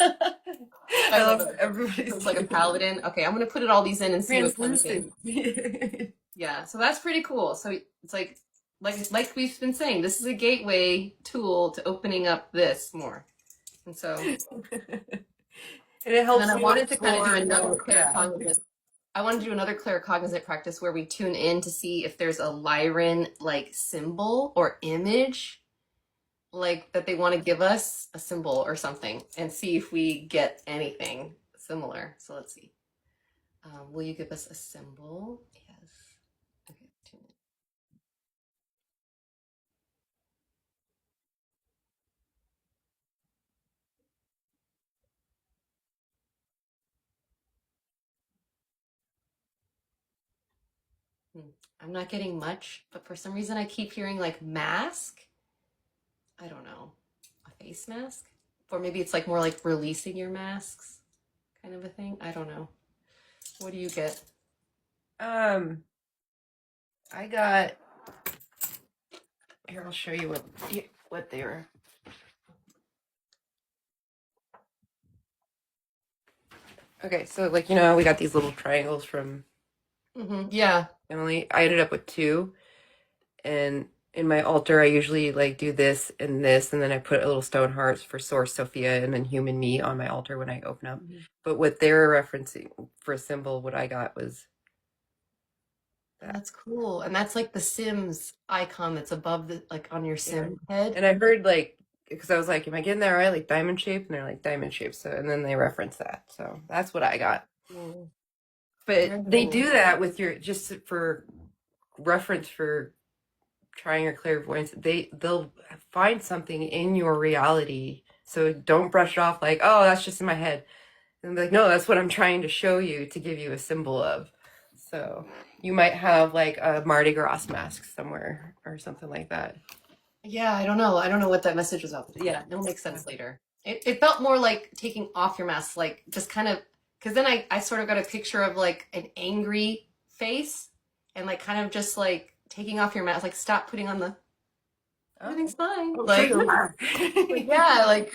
I I love love it. everybody's It's like a doing paladin. Okay, I'm gonna put it all these in and see what comes in. translucent. Yeah, so that's pretty cool. So it's like we've been saying, this is a gateway tool to opening up this more. And so, and And it then helps I you wanted to kind of do explore. another Yeah. claircognizant. I want to do another claircognizant practice where we tune in to see if there's a Lyran like symbol or image like that they want to give us a symbol or something and see if we get anything similar. So let's see. Will you give us a symbol? Yes. Okay. Tune in. I'm not getting much, but for some reason I keep hearing like mask. I don't know. A face mask? Or maybe it's like more like releasing your masks kind of a thing. I don't know. What do you get? Um, I got here. I'll show you what they were. Okay, so like we got these little triangles from Yeah. Emily. I ended up with two, and in my altar, I usually like do this, and then I put a little stone hearts for Source Sophia, and then Human Me on my altar when I open up. Mhm. But what they're referencing for a symbol, what I got was Oh, that. that's cool. And that's like the Sims icon that's above the like on your Yeah. Sim head. And I heard like because I was like, am I getting that right? Like diamond shape, and they're like diamond shape. So and then they reference that. So that's what I got. Cool. But Very they cool. do that with your just for reference for trying your clairvoyance. They'll find something in your reality. So don't brush it off like, oh, that's just in my head. And be like, no, that's what I'm trying to show you to give you a symbol of. So you might have like a Mardi Gras mask somewhere or something like that. Yeah, I don't know. I don't know what that message was about. But yeah, it'll make sense later. It felt more like taking off your mask, like just kind of, because then I sort of got a picture of like an angry face and like kind of just like taking off your mask, like stop putting on the everything's fine. Like, like yeah, like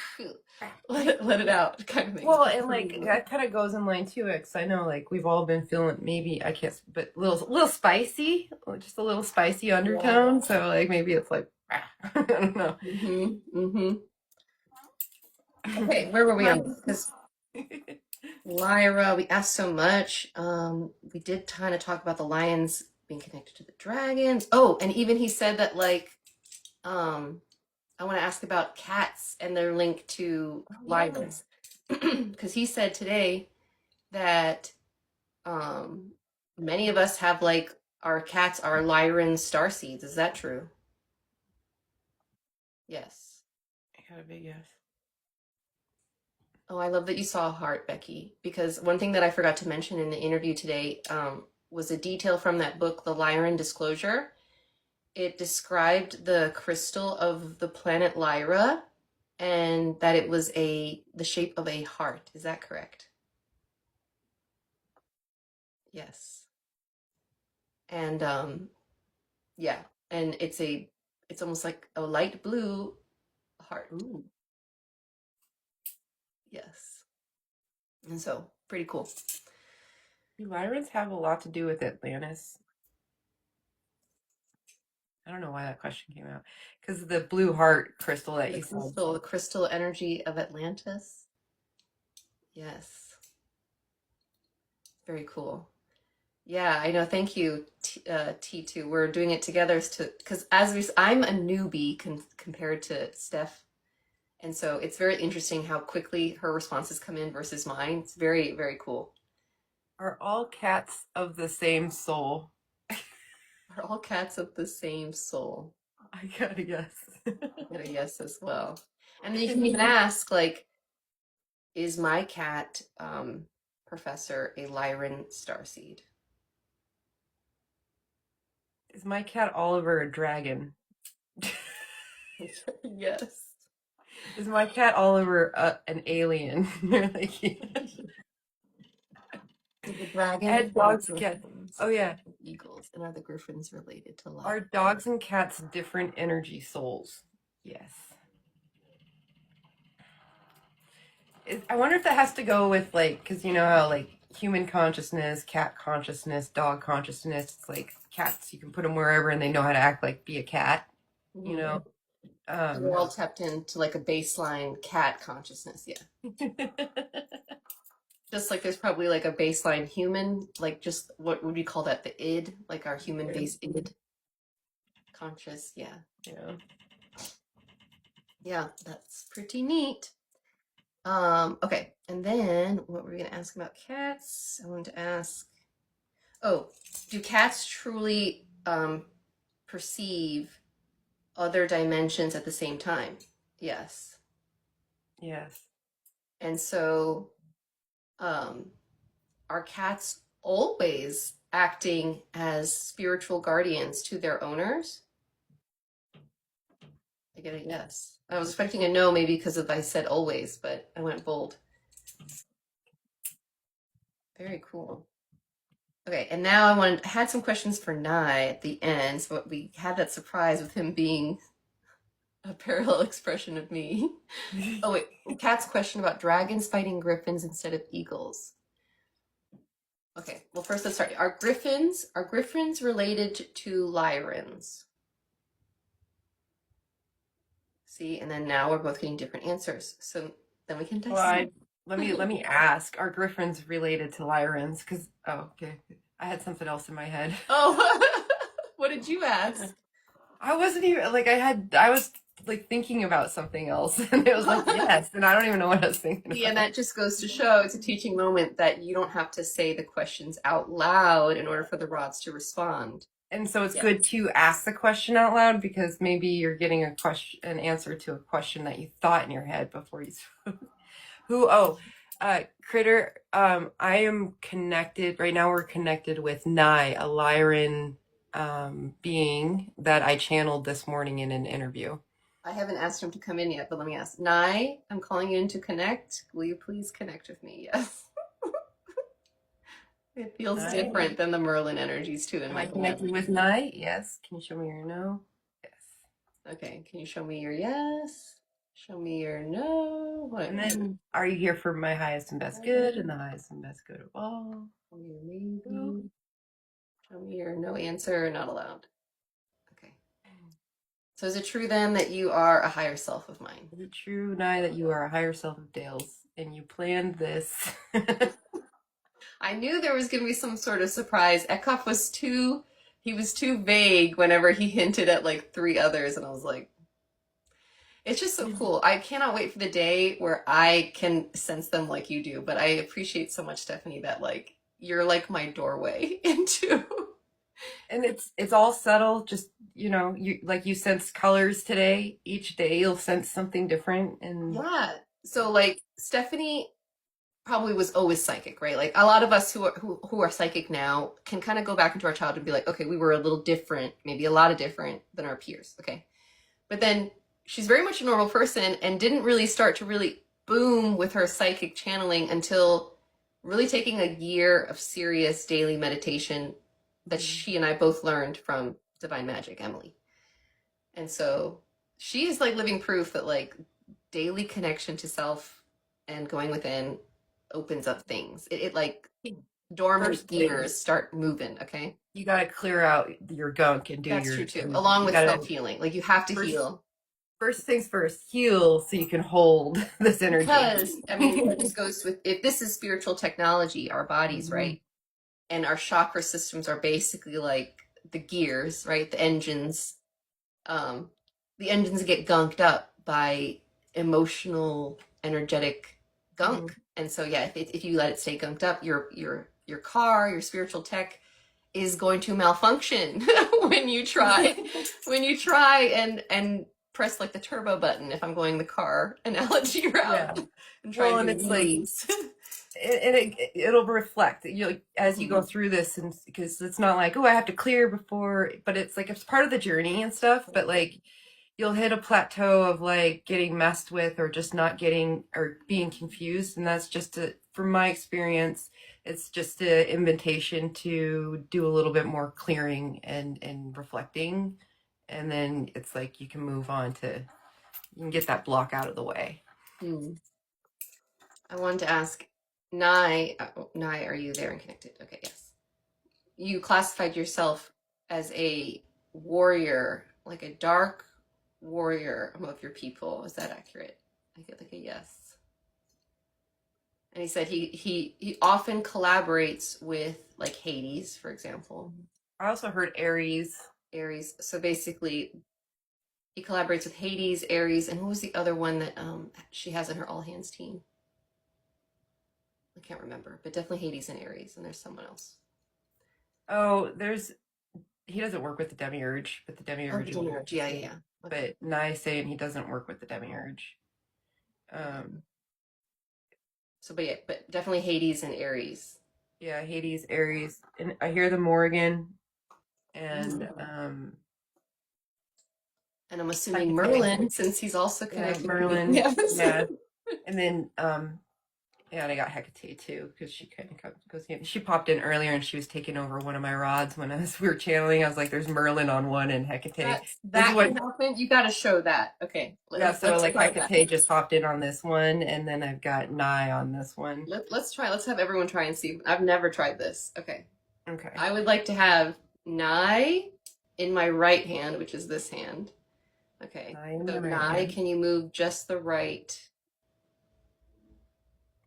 let it out kind of thing. Well, and like that kind of goes in line too, because I know like we've all been feeling maybe I can't, but little spicy, just a little spicy undertone. So like maybe it's like I don't know. Okay, where were we on? Because Lyra, we asked so much. We did kind of talk about the lions being connected to the dragons. Oh, and even he said that like, I want to ask about cats and their link to lions, because he said today that many of us have like our cats are Lyran starseeds. Is that true? Yes. I got a big yes. Oh, I love that you saw a heart, Becky, because one thing that I forgot to mention in the interview today was a detail from that book, The Lyran Disclosure. It described the crystal of the planet Lyra and that it was the shape of a heart. Is that correct? Yes. And yeah, and it's almost like a light blue heart. Ooh. Yes. And so pretty cool. Do Lyrans have a lot to do with Atlantis? I don't know why that question came out. Because the blue heart crystal that you said. The crystal energy of Atlantis. Yes. Very cool. Yeah, I know. Thank you, T2. We're doing it together to because I'm a newbie compared to Steph, and so it's very interesting how quickly her responses come in versus mine. It's very, very cool. Are all cats of the same soul? Are all cats of the same soul? I gotta guess. I got a yes as well. And then you can even ask, like, is my cat, Professor, a Lyran starseed? Is my cat Oliver a dragon? Yes. Is my cat Oliver an alien? Is the dragon And or dogs get. griffins Oh yeah, and eagles? And are the griffins related to are Lyran? dogs and cats different energy souls? Yes. I wonder if that has to go with like, because you know how like human consciousness, cat consciousness, dog consciousness. It's like cats, you can put them wherever and they know how to act like be a cat. You Mhm. know. So we're all tapped into like a baseline cat consciousness, yeah. Just like there's probably like a baseline human, like just what would we call that? The id, like our human base id conscious, yeah. Yeah. Yeah, that's pretty neat. Okay, and then what were we gonna ask about cats? I wanted to ask, oh, do cats truly perceive other dimensions at the same time? Yes. Yes. And so, um, are cats always acting as spiritual guardians to their owners? I get a yes. I was expecting a no, maybe because of I said always, but I went bold. Very cool. Okay, and now I had some questions for Nye at the end. So we had that surprise with him being a parallel expression of me. Oh wait, Kat's question about dragons fighting griffins instead of eagles. Okay, well first let's start. Are griffins related to Lyrans? See, and then now we're both getting different answers. So then we can Well, dissect. let me ask: are griffins related to Lyrans? Because okay, I had something else in my head. Oh, what did you ask? I wasn't even like I was like thinking about something else, and it was like yes, and I don't even know what I was thinking Yeah, and about. that just goes to show it's a teaching moment that you don't have to say the questions out loud in order for the rods to respond. And so it's Yeah. good to ask the question out loud because maybe you're getting an answer to a question that you thought in your head before you spoke. Who? Oh, Critter. I am connected right now. We're connected with Nye, a Lyran being that I channeled this morning in an interview. I haven't asked him to come in yet, but let me ask. Nye, I'm calling you in to connect. Will you please connect with me? Yes. It feels Nye, different than the Merlin energies too in am my I hand. connected with Nye? Yes. Can you show me your no? Yes. Okay, can you show me your yes? Show me your no. What? And then, are you here for my highest and best good and the highest and best good of all? Show me your maybe. Show me your no answer, not allowed. Okay. So is it true then that you are a higher self of mine? Is it true, Nye, that you are a higher self of Dale's and you planned this? I knew there was going to be some sort of surprise. Eckhoff he was too vague whenever he hinted at like three others, and I was like, it's just so cool. I cannot wait for the day where I can sense them like you do. But I appreciate so much, Stephanie, that like you're like my doorway into. And it's all subtle, just you sense colors today. Each day you'll sense something different and Yeah. So like Stephanie probably was always psychic, right? Like a lot of us who are psychic now can kind of go back into our childhood and be like, okay, we were a little different, maybe a lot of different than our peers, okay? But then she's very much a normal person and didn't really start to really boom with her psychic channeling until really taking a year of serious daily meditation that she and I both learned from Divine Magic, Emily. And so she is like living proof that like daily connection to self and going within opens up things. It like dormant first gears things start moving, okay? you got to clear out your gunk and do That's your true too. and Along you with got to self-healing. Like you have to first heal. first things first, heal so you can hold this energy. Because, I mean, it just goes with if this is spiritual technology, our bodies, Mhm. right? and our chakra systems are basically like the gears, right? Um, the engines get gunked up by emotional, energetic Mhm. gunk. And so, yeah, if you let it stay gunked up, your car, your spiritual tech is going to malfunction when you try and press like the turbo button. If I'm going the car analogy Yeah. route and try Well, to and do it's like wheelies. it'll reflect as you go Mhm. through this, and because it's not like, oh, I have to clear before, but it's like it's part of the journey and stuff. But like you'll hit a plateau of like getting messed with or just not getting or being confused, and that's just from my experience, it's just an invitation to do a little bit more clearing and reflecting, and then it's like you can move on to you can get that block out of the way. Hmm. I wanted to ask, Nai, Nai, are you there and connected? Okay, yes. You classified yourself as a warrior, like a dark warrior among your people. Is that accurate? I get like a yes. And he said he often collaborates with like Hades, for example, I also heard Aries. Aries. So basically, he collaborates with Hades, Aries, and what was the other one that she has in her all hands team? I can't remember, but definitely Hades and Aries, and there's someone else. Oh, he doesn't work with the demiurge, but the Oh, the demiurge will. Demiurge. Yeah, yeah, yeah. Okay. But Nye saying he doesn't work with the demiurge. Okay. Um, So, but yeah, but definitely Hades and Aries. yeah, Hades, Aries, and I hear the Morrigan and And I'm assuming Hecate. Merlin, since he's also Yeah, connected with me. Merlin. Yes. Yeah, and then yeah, and I got Hecate too because she kind of goes in. She popped in earlier and she was taking over one of my rods when we were channeling. I was like, "There's Merlin on one and Hecate." This is That what. can happen. You got to show that. Okay, Yeah, so let's like try that. Hecate just hopped in on this one, and then I've got Nye on this one. Let's try. Let's have everyone try and see. I've never tried this. Okay, Okay. I would like to have Nai in my right hand, which is this hand. Okay, Nye in so the right Nai, hand. can you move just the right?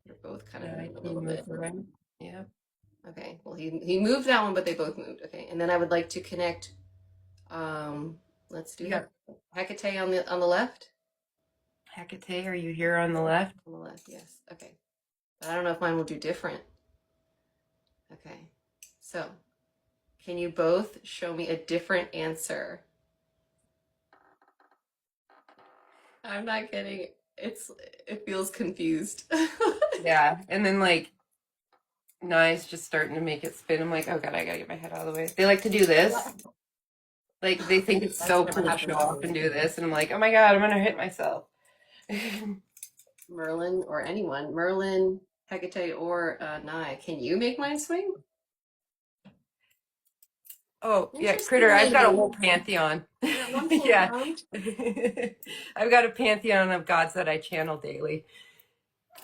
They're both kind of Nye, moving a can you little move bit. the right? Yeah. Okay, well he moved that one, but they both moved. Okay, and then I would like to connect. Let's do You that. got Hecate on the left. Hecate, are you here on the left? On the left, yes. Okay, but I don't know if mine will do different. Okay, so can you both show me a different answer? I'm not kidding. It feels confused. Yeah. And then like Nye's just starting to make it spin. I'm like, oh god, I gotta get my head out of the way. They like to do this. Like they think it's That's so never cool to show happened to off and me. do this, and I'm like, oh my god, I'm gonna hit myself. Merlin or anyone, Merlin, Hecate, or Nye. Can you make mine swing? Oh yeah, Interesting Critter, I've got a lady. whole pantheon. You're at one Yeah. pantheon. I've got a pantheon of gods that I channel daily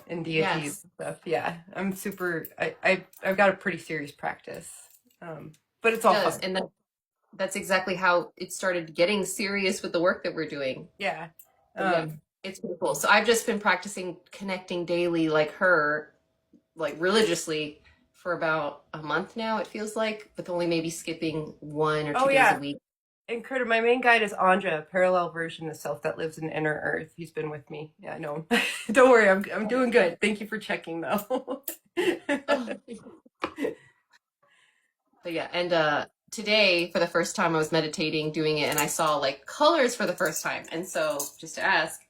and deities Yes, and stuff. Yeah. I'm super I've got a pretty serious practice. But it's it all does, fun. and that's exactly how it started getting serious with the work that we're doing. Yeah. So yeah, Um it's pretty cool. So I've just been practicing connecting daily, like her, like religiously, for about a month now. It feels like, with only maybe skipping 1 or 2 days a yeah. week. And Critter, my main guide is Anja, a parallel version of self that lives in inner earth. He's been with me. Yeah, I know him. Don't worry, I'm doing good. Thank you for checking though. Oh. But yeah, and today for the first time I was meditating, doing it, and I saw like colors for the first time. And so just to ask,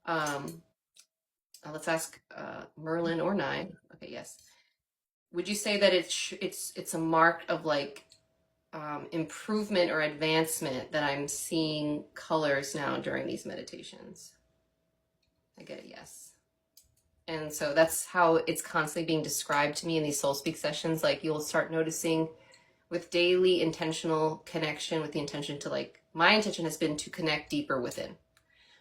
um, let's ask Merlin or Nye. Okay, yes. Would you say that it's a mark of like improvement or advancement that I'm seeing colors now during these meditations? I get a yes. And so that's how it's constantly being described to me in these soul speak sessions. Like you'll start noticing with daily intentional connection, with the intention to like, my intention has been to connect deeper within.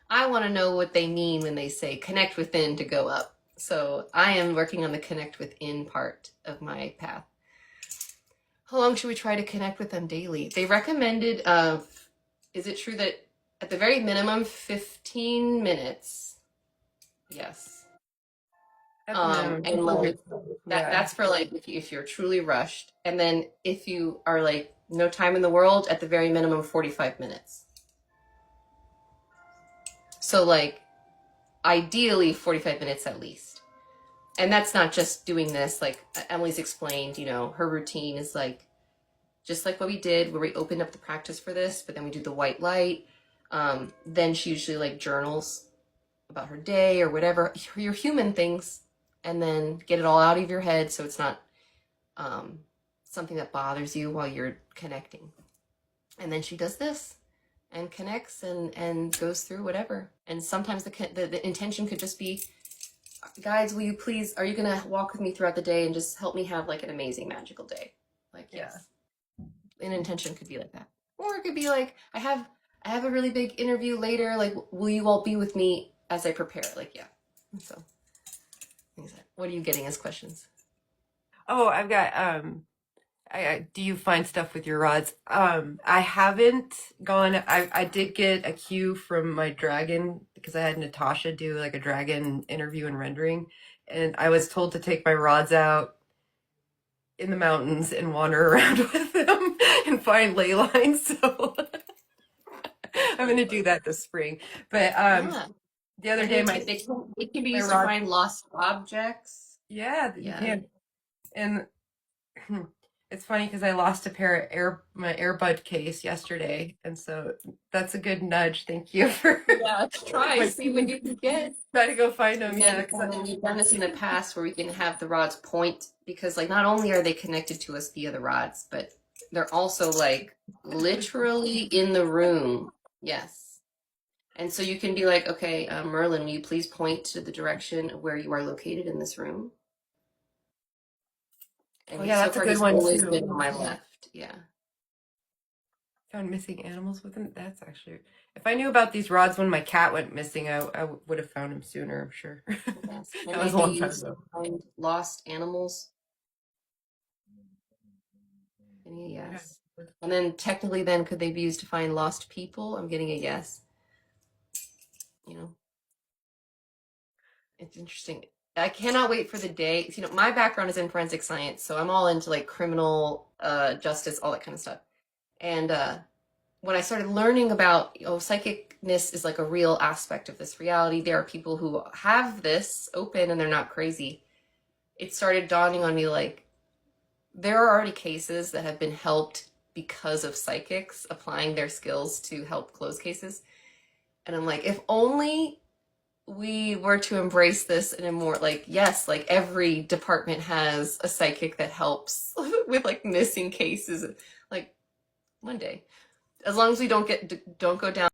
I want to know what they mean when they say connect within to go up. So I am working on the connect within part of my path. How long should we try to connect with them daily? They recommended, is it true that at the very minimum, 15 minutes? Yes. At the minimum, And like yeah. that's for like if you're truly rushed. And then if you are like no time in the world, at the very minimum 45 minutes. So like ideally 45 minutes at least. And that's not just doing this, like Emily's explained, you know, her routine is like just like what we did where we opened up the practice for this, but then we do the white light. Then she usually like journals about her day or whatever, your human things, and then get it all out of your head so it's not something that bothers you while you're connecting. And then she does this and connects and goes through whatever. And sometimes the intention could just be, guides, will you please, are you going to walk with me throughout the day and just help me have like an amazing magical day? Like, yes. An intention could be like that. Or it could be like, I have a really big interview later, like will you all be with me as I prepare? Like, yeah. So what are you getting as questions? Oh, I've got do you find stuff with your rods? I haven't gone. I did get a cue from my dragon because I had Natasha do like a dragon interview and rendering, and I was told to take my rods out in the mountains and wander around with them and find ley lines. So I'm gonna do that this spring. But Yeah. the other And day it can be my used to rod, find lost objects. yeah, you Yeah. can. And it's funny because I lost a pair of my earbud case yesterday, and so that's a good nudge. Thank you for Yeah, try, see what you can get. try to go find them. And Yeah, then we've done this in the past where we can have the rods point because like not only are they connected to us via the rods, but they're also like literally in the room. Yes. And so you can be like, okay, Merlin, will you please point to the direction where you are located in this room? And oh yeah, that's a good he's one always too. been on my left. Yeah. Found missing animals with them. That's actually, if I knew about these rods when my cat went missing, I would have found him sooner. I'm sure. Yes. That was a long time ago. Find lost animals. Yes. And then technically then could they be used to find lost people? I'm getting a yes. You know, it's interesting. I cannot wait for the day. You know, my background is in forensic science, so I'm all into like criminal justice, all that kind of stuff. And when I started learning about, psychicness is like a real aspect of this reality. There are people who have this open and they're not crazy. It started dawning on me like there are already cases that have been helped because of psychics applying their skills to help close cases. And I'm like, if only we were to embrace this in a more like, yes, like every department has a psychic that helps with like missing cases, like one day, as long as we don't go down